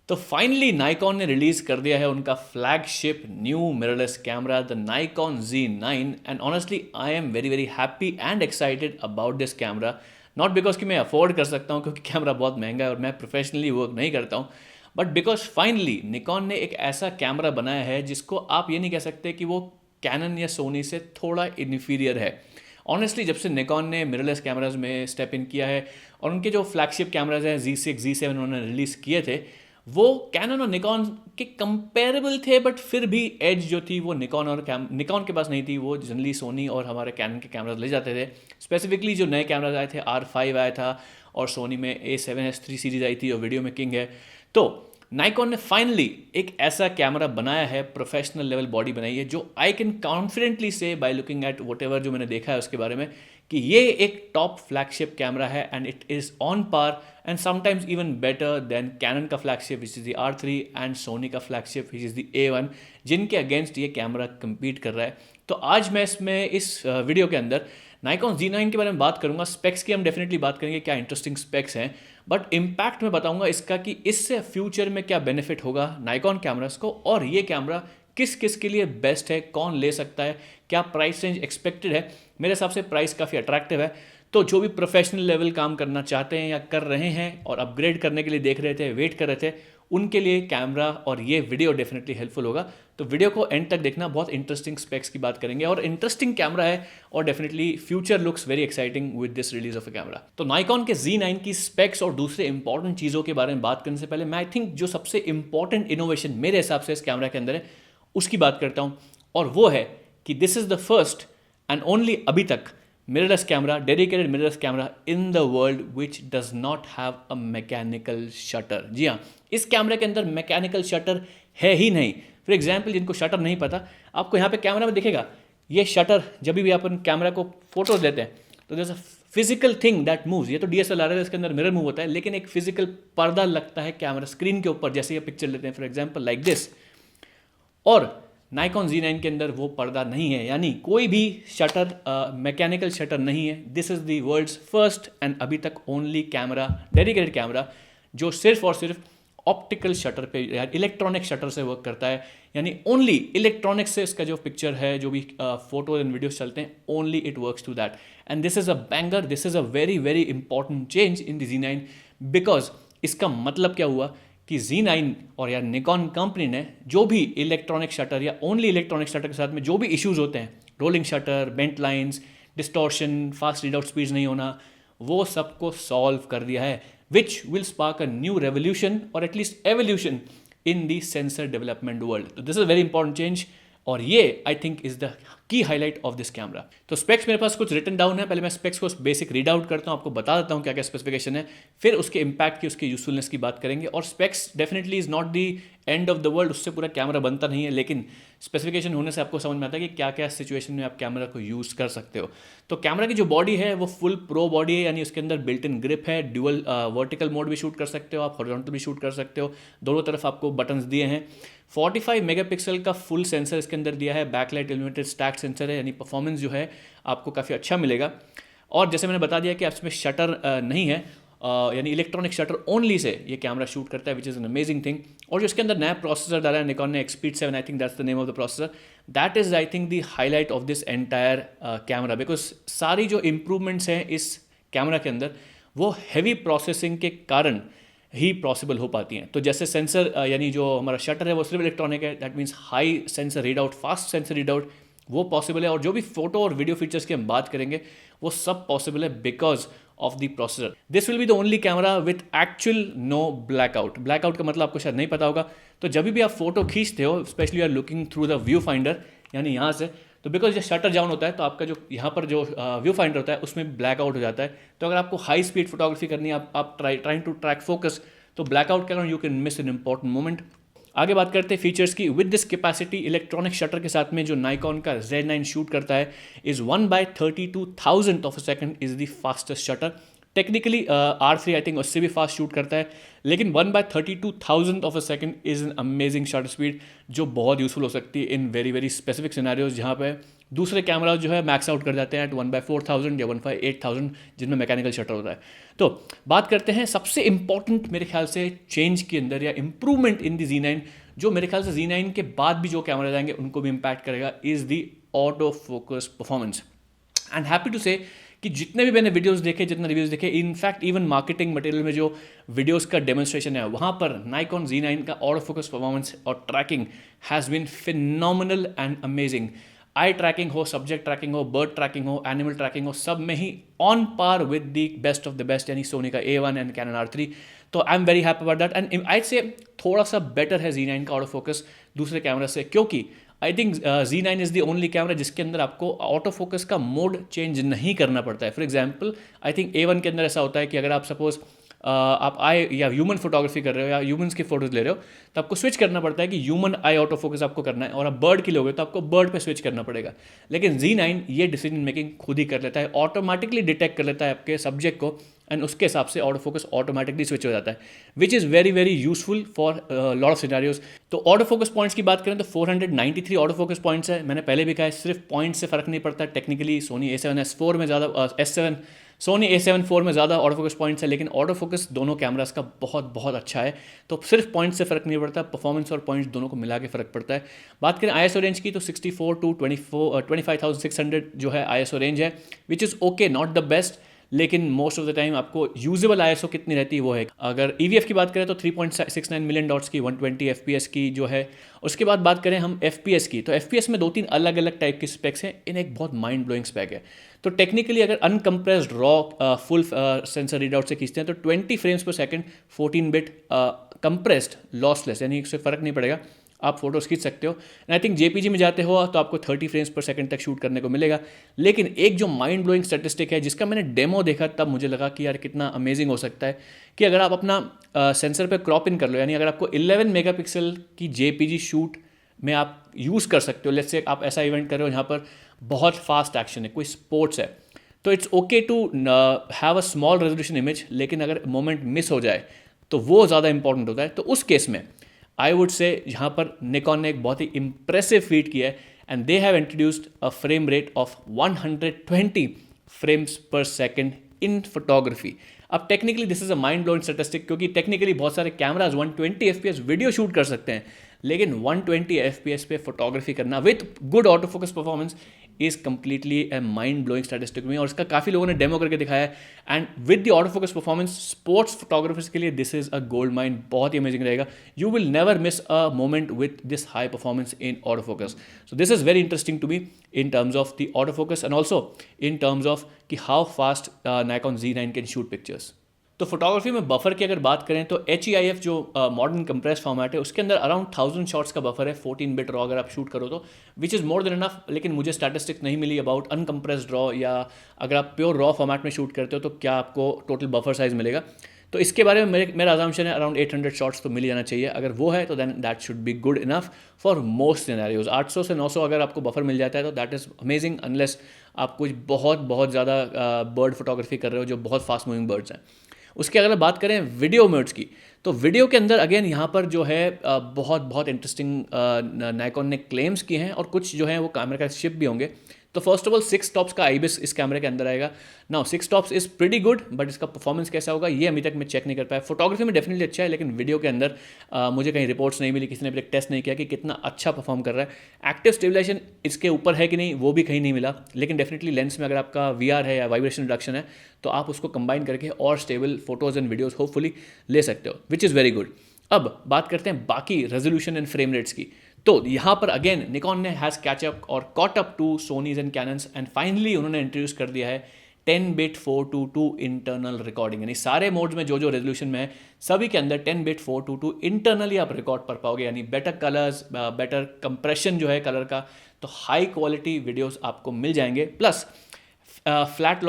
तो finally Nikon ने release कर दिया है उनका flagship new mirrorless camera the Nikon Z9 and honestly I am very very happy and excited about this camera. Not because कि मैं अफोर्ड कर सकता हूँ क्योंकि कैमरा बहुत महंगा है और मैं प्रोफेशनली वर्क नहीं करता हूँ, बट बिकॉज फाइनली निकॉन ने एक ऐसा कैमरा बनाया है जिसको आप ये नहीं कह सकते कि वो कैनन या सोनी से थोड़ा इन्फीरियर है। ऑनेस्टली जब से निकॉन ने मिररलेस कैमराज में स्टेप इन किया है और उनके जो फ्लैगशिप कैमराज हैं Z6 Z7 उन्होंने रिलीज़ किए थे वो कैनन और निकॉन के कंपेरेबल थे, बट फिर भी एज जो थी वो निकॉन और निकॉन के पास नहीं थी। वो जनरली सोनी और हमारे कैनन के कैमराज ले जाते थे। स्पेसिफिकली जो नए कैमराज आए थे R5 आया था और सोनी में A7S3 सीरीज आई थी और वीडियो में किंग है। तो नाइकॉन ने फाइनली एक ऐसा कैमरा बनाया है, प्रोफेशनल लेवल बॉडी बनाई है, जो आई कैन कॉन्फिडेंटली से by looking at what ever जो मैंने देखा है उसके बारे में कि ये एक टॉप फ्लैगशिप कैमरा है and it is on par and sometimes even better than Canon का flagship which is the R3 and Sony का flagship which is the A1, जिनके अगेंस्ट ये कैमरा कम्पीट कर रहा है। तो आज मैं इस वीडियो के अंदर नाइकॉन Z9 के बारे में बात करूंगा। स्पेक्स की हम डेफिनेटली बात करेंगे, क्या इंटरेस्टिंग स्पेक्स हैं, बट इम्पैक्ट में बताऊंगा इसका कि इससे फ्यूचर में क्या बेनिफिट होगा नाइकॉन कैमरास को और ये कैमरा किस किस के लिए बेस्ट है, कौन ले सकता है, क्या प्राइस रेंज एक्सपेक्टेड है। मेरे हिसाब से प्राइस काफ़ी अट्रैक्टिव है, तो जो भी प्रोफेशनल लेवल काम करना चाहते हैं या कर रहे हैं और अपग्रेड करने के लिए देख रहे थे, वेट कर रहे थे, उनके लिए कैमरा और ये वीडियो डेफिनेटली हेल्पफुल होगा। तो वीडियो को एंड तक देखना, बहुत इंटरेस्टिंग स्पेक्स की बात करेंगे और इंटरेस्टिंग कैमरा है और definitely future looks very exciting with this release of a camera. तो नाइकॉन के Z9 की स्पेक्स और दूसरे इंपॉर्टेंट चीज़ों के बारे में बात करने से पहले मैं आई थिंक जो सबसे इंपॉर्टेंट इनोवेशन मेरे हिसाब से इस कैमरा के अंदर है उसकी बात करता हूँ, और वो है कि this is the first and only अभी तक mirrorless camera, dedicated mirrorless camera in the world which does not have a mechanical shutter. जी हाँ, इस कैमरे के अंदर मैकेनिकल शटर है ही नहीं। फॉर एग्जाम्पल, जिनको शटर नहीं पता, आपको यहाँ पे कैमरा में दिखेगा ये शटर। जब भी अपन कैमरा को फोटोज लेते हैं तो there is a physical thing that moves. ये तो DSLR है, इसके अंदर मिरर मूव होता है, लेकिन एक फिजिकल पर्दा लगता है कैमरा स्क्रीन के ऊपर, जैसे ये पिक्चर लेते हैं फॉर एग्जाम्पल लाइक दिस। और नाइकॉन Z9 के अंदर वो पर्दा नहीं है, यानी कोई भी शटर मैकेनिकल शटर नहीं है। This is the world's first and अभी तक ओनली कैमरा, डेडिकेटेड कैमरा, जो सिर्फ और सिर्फ ऑप्टिकल शटर पे या इलेक्ट्रॉनिक शटर से वर्क करता है, यानी ओनली इलेक्ट्रॉनिक से इसका जो पिक्चर है, जो भी फोटोज एंड वीडियोस चलते हैं, only it works to that. And this is a banger, this is a very very important change in the Z9, because इसका मतलब क्या हुआ कि Z9 और या निकॉन कंपनी ने जो भी इलेक्ट्रॉनिक शटर या ओनली इलेक्ट्रॉनिक शटर के साथ में जो भी इश्यूज होते हैं, rolling shutter, bent lines, distortion, fast read out speeds नहीं होना, वो सबको सॉल्व कर दिया है, which will spark a new revolution और एटलीस्ट एवोल्यूशन इन दी सेंसर डेवलपमेंट वर्ल्ड। तो this is a very important change और ये I think is the key highlight of this camera. तो स्पेक्स मेरे पास कुछ रिटन डाउन है, पहले मैं स्पेक्स को बेसिक रीड आउट करता हूँ, आपको बता देता हूँ क्या क्या स्पेसिफिकेशन है, फिर उसके इंपैक्ट की, उसके यूजफुलनेस की बात करेंगे। और specs definitely is not the end of the world, उससे पूरा कैमरा बनता नहीं है, लेकिन स्पेसिफिकेशन होने से आपको समझ में आता है कि क्या क्या सिचुएशन में आप कैमरा को यूज़ कर सकते हो। तो कैमरा की जो बॉडी है वो फुल प्रो बॉडी है, यानी उसके अंदर बिल्ट इन ग्रिप है, ड्यूअल वर्टिकल मोड भी शूट कर सकते हो आप, हॉरिजॉन्टल भी शूट कर सकते हो, दोनों तरफ आपको बटन्स दिए हैं। 45 मेगापिक्सल का फुल सेंसर इसके अंदर दिया है, बैकलाइट इल्यूमिनेटेड स्टैक सेंसर है, यानी परफॉर्मेंस जो है आपको काफ़ी अच्छा मिलेगा। और जैसे मैंने बता दिया कि इसमें शटर नहीं है, यानी इलेक्ट्रॉनिक शटर ओनली से ये कैमरा शूट करता है, which is an amazing thing. और जो इसके अंदर नया प्रोसेसर डाला है निकॉन ने, Xpeed 7, I think that's the name of the processor, that is I think the highlight of this entire camera, because सारी जो इम्प्रूवमेंट्स हैं इस कैमरा के अंदर वो हैवी प्रोसेसिंग के कारण ही पॉसिबल हो पाती हैं। तो जैसे सेंसर यानी जो हमारा शटर है वो सिर्फ इलेक्ट्रॉनिक है, that means high sensor read out, fast sensor read out वो पॉसिबल है। और जो भी फोटो और वीडियो फीचर्स की हम बात करेंगे वो सब पॉसिबल है because of the processor. This will be the only camera with actual no blackout. Blackout का मतलब आपको शायद नहीं पता होगा। तो जब भी आप फोटो खींचते हो, specially are looking through the view finder, यानी यहाँ से, तो बिकॉज जब शटर डाउन होता है तो आपका जो यहाँ पर जो व्यू फाइंडर होता है उसमें ब्लैकआउट हो जाता है। तो अगर आपको हाई स्पीड फोटोग्राफी करनी है, आप ट्राइंग टू ट्रैक फोकस, तो ब्लैकआउट के कारण you can miss an important moment. आगे बात करते हैं फीचर्स की। With this capacity, electronic shutter के साथ में जो नाइकॉन का Z9 शूट करता है is 1/32,000 of a second is the fastest shutter, technically R3 I think उससे भी फास्ट शूट करता है, लेकिन 1/32,000 of a second is an amazing shutter speed जो बहुत यूज़फुल हो सकती है in very very specific scenarios जहाँ पे दूसरे कैमरा जो है मैक्स आउट कर जाते हैं एट 1/4000 या 1/8000 जिनमें मैकेनिकल शटर होता है। तो बात करते हैं सबसे इंपॉर्टेंट मेरे ख्याल से चेंज के अंदर या इंप्रूवमेंट इन दी Z9, जो मेरे ख्याल से Z9 के बाद भी जो कैमरा जाएंगे उनको भी इम्पैक्ट करेगा, is the auto focus performance. And happy to say कि जितने भी मैंने वीडियोस देखे, जितने रिव्यूज़ देखे, इनफैक्ट इवन मार्केटिंग मटेरियल में जो वीडियोस का डेमोन्स्ट्रेशन है वहाँ पर नाइकॉन Z9 का ऑटो फोकस परफॉर्मेंस और tracking has been phenomenal and amazing. Eye tracking हो, सब्जेक्ट ट्रैकिंग हो, बर्ड ट्रैकिंग हो, एनिमल ट्रैकिंग हो, सब में ही on par with the best of the best, यानी सोनी का A1 एंड कैनन R3। तो I am very happy about that and I say थोड़ा सा बेटर है Z9 का ऑटो फोकस दूसरे कैमरा से, क्योंकि I think Z9 is the only camera जिसके अंदर आपको ऑटो फोकस का मोड चेंज नहीं करना पड़ता है। For example I think A1 के अंदर ऐसा होता है कि अगर आप सपोज आप आई या ह्यूमन फोटोग्राफी कर रहे हो या ह्यूमन्स की फोटोज ले रहे हो तो आपको स्विच करना पड़ता है कि ह्यूमन आई ऑटो फोकस आपको करना है, और आप बर्ड के लोगे तो आपको बर्ड पे स्विच करना पड़ेगा। लेकिन Z9 ये डिसीजन मेकिंग खुद ही कर लेता है, ऑटोमेटिकली डिटेक्ट कर लेता है आपके सब्जेक्ट को एंड उसके हिसाब से ऑटो फोकस ऑटोमेटिकली स्विच हो जाता है, विच is very very useful for lot of scenarios. तो ऑटो फोकस पॉइंट्स की बात करें तो 493 ऑटो फोकस पॉइंट्स है। मैंने पहले भी कहा है सिर्फ पॉइंट से फर्क नहीं पड़ता, टेक्निकली सोनी A7S4 में ज़्यादा S7 सोनी A7 IV में ज़्यादा ऑटो फोकस पॉइंट्स है, लेकिन ऑटो फोकस दोनों कैमरास का बहुत बहुत अच्छा है। तो सिर्फ पॉइंट से फ़र्क नहीं पड़ता, परफॉर्मेंस और पॉइंट्स दोनों को मिला के फ़र्क पड़ता है। बात करें ISO रेंज की तो 64 to 25,600 जो है ISO रेंज है, which is okay, not the best, लेकिन मोस्ट ऑफ द टाइम आपको यूजेबल ISO कितनी रहती है वो है। अगर EVF की बात करें तो 3.69 मिलियन डॉट्स की, 120 FPS की जो है। उसके बाद बात करें हम FPS की, तो FPS में 2-3 अलग अलग टाइप के स्पेक्स हैं, इन एक बहुत माइंड ब्लोइंग स्पेक है। तो टेक्निकली अगर uncompressed raw full sensor readout से खींचते हैं तो 20 फ्रेम्स पर सेकंड 14 बिट कंप्रेस्ड लॉसलेस, यानी इससे फ़र्क नहीं पड़ेगा, आप फोटोज खींच सकते हो। एंड आई थिंक JPG में जाते हो तो आपको 30 फ्रेम्स पर सेकंड तक शूट करने को मिलेगा। लेकिन एक जो माइंड ब्लोइंग स्टैटिस्टिक है जिसका मैंने डेमो देखा तब मुझे लगा कि यार कितना अमेजिंग हो सकता है, कि अगर आप अपना सेंसर पे क्रॉप इन कर लो, यानी अगर आपको 11 मेगापिक्सल की JPG शूट में आप यूज़ कर सकते हो, लेट्स से आप ऐसा इवेंट कर रहे हो जहाँ पर बहुत फास्ट एक्शन है, कोई स्पोर्ट्स है, तो it's okay to have a small resolution image, लेकिन अगर मोमेंट मिस हो जाए तो वो ज़्यादा इंपॉर्टेंट होता है। तो उस केस में आई वुड से यहाँ पर निकॉन ने एक बहुत ही इंप्रेसिव फीट किया है and they have introduced a frame rate of 120 frames पर सेकंड इन फोटोग्राफी। अब technically this is a mind blowing statistic, क्योंकि टेक्निकली बहुत सारे कैमराज 120 FPS वीडियो शूट कर सकते हैं, लेकिन 120 FPS पे फोटोग्राफी करना with good auto focus performance is completely a mind blowing statistic में, और इसका काफ़ी लोगों ने डेमो करके दिखाया है। And with the auto focus performance sports photographers के लिए this is a gold mine, बहुत ही अमेजिंग रहेगा। You will never miss a moment with this high performance in auto focus. So this is very interesting to me in terms of the autofocus and also in terms of कि how fast Nikon Z9 can shoot pictures। तो photography में buffer की अगर बात करें तो HEIF जो modern compress format है उसके अंदर अराउंड 1000 शॉट्स का बफर है 14 बिट रॉ अगर आप शूट करो तो, which is more than enough. लेकिन मुझे स्टैटिस्टिक्स नहीं मिली अबाउट अनकम्प्रेस्ड रॉ, या अगर आप प्योर रॉ फॉर्मेट में शूट करते हो तो क्या आपको टोटल बफर साइज मिलेगा। तो इसके बारे में मेरा अजम्पशन है अराउंड 800 शॉट्स तो मिल जाना चाहिए। अगर वो है तो then that should be good enough for most scenarios. 800 से 900 अगर आपको बफर मिल जाता है तो दैट इज़ अमेजिंग, अनलेस आप कुछ बहुत बहुत ज़्यादा बर्ड फोटोग्राफी कर रहे हो जो बहुत फास्ट मूविंग बर्ड्स हैं। उसके अगर बात करें वीडियो मोड्स की, तो वीडियो के अंदर अगेन यहाँ पर जो है बहुत बहुत इंटरेस्टिंग नाइकॉन ने क्लेम्स किए हैं, और कुछ जो है वो कैमरे का शिप भी होंगे। तो फर्स्ट ऑफ ऑल 6 स्टॉप्स का आईबिस इस कैमरे के अंदर आएगा। Now 6 stops is pretty good, but इसका परफॉर्मेंस कैसा होगा ये अभी तक मैं चेक नहीं कर पाया। फोटोग्राफी में डेफिनेटली अच्छा है, लेकिन वीडियो के अंदर मुझे कहीं रिपोर्ट्स नहीं मिली, किसी ने अभी तक टेस्ट नहीं किया कि कितना अच्छा परफॉर्म कर रहा है। एक्टिव स्टेबलाइजेशन इसके ऊपर है कि नहीं वो भी कहीं नहीं मिला, लेकिन डेफिनेटली लेंस में अगर आपका VR है या वाइब्रेशन रिडक्शन है तो आप उसको कंबाइन करके और stable photos and videos hopefully ले सकते हो, विच इज़ वेरी गुड। अब बात करते हैं बाकी रेजोल्यूशन एंड फ्रेम रेट्स की। तो यहाँ पर अगेन निकॉन ने हैज़ कैचअप और caught up to Sonys and Canons, and finally उन्होंने इंट्रोड्यूस कर दिया है 10 बिट 422 इंटरनल रिकॉर्डिंग, यानी सारे मोड्स में जो जो रेजोल्यूशन में है सभी के अंदर 10 बिट 422 इंटरनली आप रिकॉर्ड कर पाओगे, यानी बेटर कलर्स, बेटर कंप्रेशन जो है कलर का, तो हाई क्वालिटी वीडियोस आपको मिल जाएंगे। प्लस फ्लैट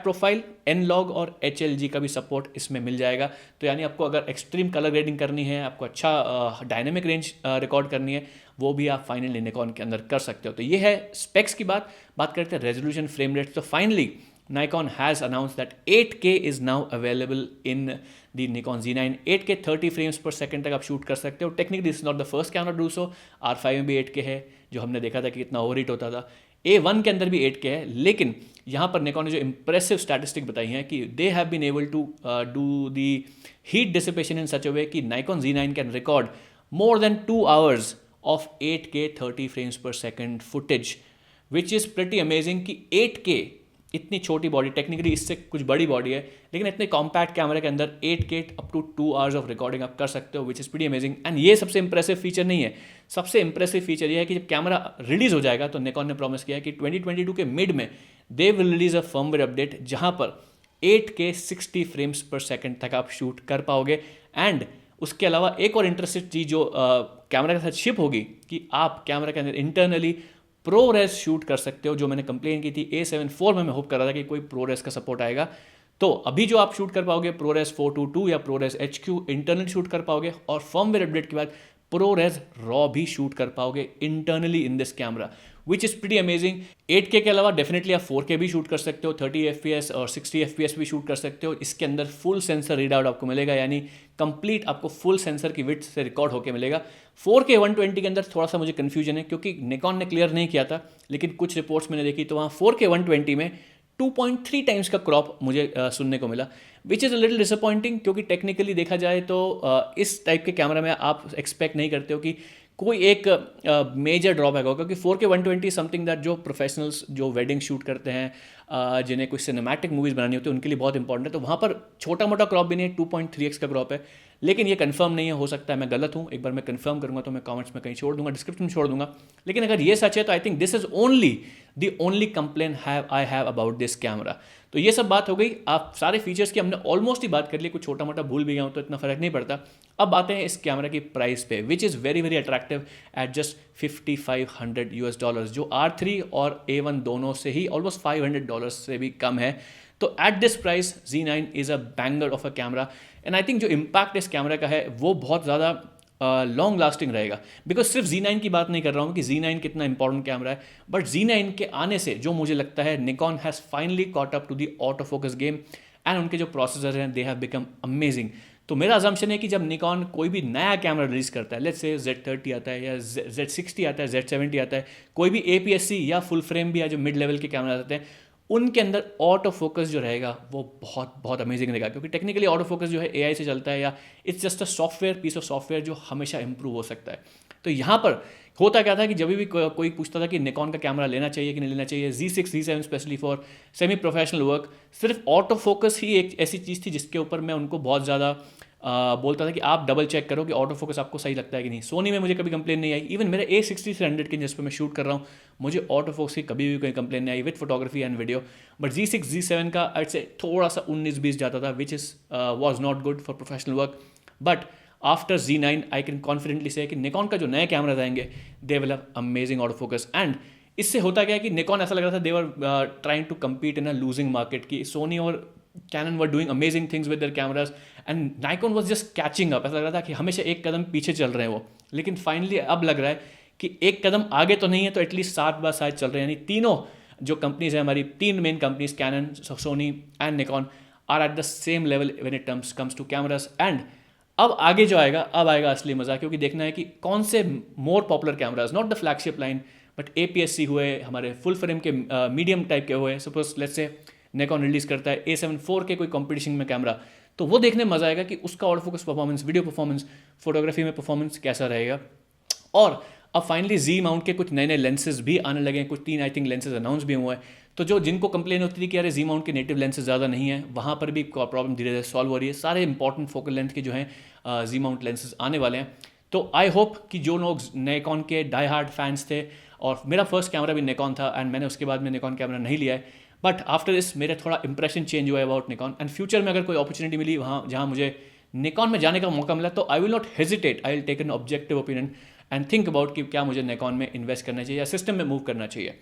प्रोफाइल, N-Log और HLG का भी सपोर्ट इसमें मिल जाएगा। तो यानी आपको अगर एक्सट्रीम कलर ग्रेडिंग करनी है, आपको अच्छा डायनेमिक रेंज रिकॉर्ड करनी है, वो भी आप फाइनली निकॉन के अंदर कर सकते हो। तो ये है स्पेक्स की बात करते हैं रेजोल्यूशन फ्रेम रेट। तो finally Nikon has announced that 8K is now available in the Nikon Z9. 8K 30 frames per second तक आप शूट कर सकते हो. Technically this is not the first camera do so. R5 में भी 8K है, जो हमने देखा था कि कितना ओवर हीट होता था. A1 के अंदर भी 8K है, लेकिन यहाँ पर निकॉन ने जो इंप्रेसिव स्टैटिस्टिक बताई हैं कि they have been able to do the heat dissipation in such a way कि Nikon Z9 can record more than 2 hours of 8K 30 frames per second footage, which is pretty amazing कि 8K इतनी छोटी body, technically इससे कुछ बड़ी body है, लेकिन इतने कॉम्पैक्ट कैमरे के अंदर 8K up to 2 hours of recording आप कर सकते हो, which is pretty amazing. And ये सबसे इंप्रेसिव फीचर नहीं है. सबसे इंप्रेसिव फीचर ये है कि जब कैमरा रिलीज हो जाएगा तो निकॉन ने प्रॉमिस किया है कि 2022 के मिड में they will release a firmware update जहाँ पर 8K 60 फ्रेम्स पर सेकेंड तक आप शूट कर पाओगे. एंड उसके अलावा एक और इंटरेस्टिंग चीज़ जो कैमरा के साथ शिप होगी कि आप कैमरा के अंदर इंटरनली ProRes शूट कर सकते हो, जो मैंने कंप्लेन की थी A7 IV में. मैं होप कर रहा था कि कोई ProRes का सपोर्ट आएगा. तो अभी जो आप शूट कर पाओगे ProRes 422 या ProRes HQ इंटरनल शूट कर पाओगे, और फर्मवेयर अपडेट के बाद ProRes RAW भी शूट कर पाओगे internally in this camera, which is pretty amazing. 8K के अलावा डेफिनेटली आप 4K भी शूट कर सकते हो, 30 FPS और 60 FPS भी शूट कर सकते हो. इसके अंदर फुल सेंसर रीड आउट आपको मिलेगा, यानी कंप्लीट आपको फुल सेंसर की विड्थ से रिकॉर्ड होकर मिलेगा. 4K 120 के अंदर थोड़ा सा मुझे कन्फ्यूजन है, क्योंकि निकॉन ने क्लियर नहीं किया था, लेकिन कुछ रिपोर्ट्स मैंने देखी तो वहाँ 4K 120 में 2.3 टाइम्स का क्रॉप मुझे सुनने को मिला, which is a little disappointing. क्योंकि टेक्निकली देखा जाए तो इस टाइप के कैमरा में आप एक्सपेक्ट नहीं करते हो कि कोई एक मेजर ड्रॉबैक होगा, क्योंकि 4K 120 समथिंग दैट जो प्रोफेशनल्स जो वेडिंग शूट करते हैं, जिन्हें कुछ सिनेमैटिक मूवीज़ बनानी होती है, उनके लिए बहुत इंपॉर्टेंट है. तो वहाँ पर छोटा मोटा क्रॉप भी नहीं है, 2.3x का क्रॉप है. लेकिन ये कंफर्म नहीं है, हो सकता है मैं गलत हूँ. एक बार मैं कंफर्म करूँगा तो मैं कमेंट्स में कहीं छोड़ दूंगा, डिस्क्रिप्शन में छोड़ दूंगा. लेकिन अगर ये सच है तो I think this is the only complain I have about this camera. तो ये सब बात हो गई. आप सारे फीचर्स की हमने ऑलमोस्ट ही बात कर ली, कुछ छोटा मोटा भूल भी गया हूँ तो इतना फर्क नहीं पड़ता. अब आते हैं इस कैमरा की प्राइस पे, which is very very attractive at just $5,500, जो R3 और A1 दोनों से ही ऑलमोस्ट $500 से भी कम है. तो at this price Z9 is a banger of a camera. And I think जो इम्पैक्ट इस कैमरा का है वो बहुत ज़्यादा लॉन्ग लास्टिंग रहेगा. बिकॉज सिर्फ Z9 की बात नहीं कर रहा हूँ कि Z9 कितना इंपॉर्टेंट कैमरा है, बट Z9 के आने से जो मुझे लगता है Nikon has finally caught up to the auto focus game, and उनके जो प्रोसेसर हैं दे हैव बिकम अमेजिंग. तो मेरा अजम्पशन है कि जब निकॉन कोई भी नया कैमरा रिलीज करता है, लेट्स से Z30 आता है या Z60 आता है, Z70 आता है, कोई भी APS-C या फुल फ्रेम भी है, जो मिड लेवल के कैमरा आते हैं, उनके अंदर ऑटो फोकस जो रहेगा वो बहुत बहुत अमेजिंग रहेगा. क्योंकि टेक्निकली ऑटो फोकस जो है AI से चलता है, या it's just a software, piece of software जो हमेशा इंप्रूव हो सकता है. तो यहाँ पर होता क्या था कि जब भी कोई पूछता था कि निकॉन का कैमरा लेना चाहिए कि नहीं लेना चाहिए, Z6 Z7 specially for semi professional work, सिर्फ ऑटो फोकस ही एक ऐसी चीज़ थी जिसके ऊपर मैं उनको बहुत ज़्यादा बोलता था कि आप डबल चेक करो कि ऑटो फोकस आपको सही लगता है कि नहीं. सोनी में मुझे कभी कंप्लेन नहीं आई. इवन मेरे A60-100 के जिस पर मैं शूट कर रहा हूँ, मुझे ऑटो फोकस की कभी भी कोई कंप्लेन नहीं आई with photography and video. But Z6 Z7 का आई से थोड़ा सा 19-20 जाता था, which is was not good for professional work. But after Z9 I can confidently से कि निकॉन का जो नए कैमराज आएंगे they will have amazing auto focus. And इससे होता क्या है कि निकॉन ऐसा लग रहा था they were trying to compete in a losing market, की सोनी और Canon were doing amazing things with their cameras and Nikon was just catching up. ऐसा लग रहा था कि हमेशा एक कदम पीछे चल रहे हैं वो, लेकिन फाइनली अब लग रहा है कि एक कदम आगे तो नहीं है तो एटलीस्ट साथ बाय साथ चल रहे हैं. यानी तीनों जो कंपनीज हैं, हमारी तीन main companies Canon, Sony and Nikon are at the same level when it comes to cameras. And अब आगे जो आएगा, अब आएगा असली मजा, क्योंकि देखना है कि कौन से more popular cameras, not the flagship line but APS-C हुए, हमारे फुल फ्रेम के मीडियम टाइप के हुए. Suppose let's say Nikon release करता है A7 IV के कोई कंपटीशन में कैमरा, तो वो देखने में मजा आएगा कि उसका auto focus performance, video performance, photography में परफॉर्मेंस कैसा रहेगा. और अब फाइनली Z माउंट के कुछ नए नए लेंसेज भी आने लगे हैं, कुछ 3 आई थिंक लेंसेज अनाउंस भी हुए हैं. तो जो जिनको कंप्लेन होती थी कि अरे Z माउंट के नेटिव लेंसेज ज़्यादा नहीं है, वहाँ पर भी प्रॉब्लम धीरे धीरे सॉल्व हो रही है. सारे इंपॉर्टेंट फोकल लेंथ के जो हैं Z माउंट लेंसेज आने वाले हैं. तो आई होप कि जो लोग निकॉन के डाई हार्ड फैंस थे, और मेरा फर्स्ट कैमरा भी निकॉन था एंड मैंने उसके बाद में निकॉन कैमरा नहीं लिया है, बट आफ्टर दिस मेरा थोड़ा इंप्रेशन चेंज हुआ है अबाउट निकॉन. एंड फ्यूचर में अगर कोई अपॉर्चुनिटी मिली वहाँ जहाँ मुझे निकॉन में जाने का मौका मिला, तो I will not hesitate, I will take an objective opinion and think about कि क्या मुझे निकॉन में इन्वेस्ट करना चाहिए या सिस्टम में मूव करना चाहिए.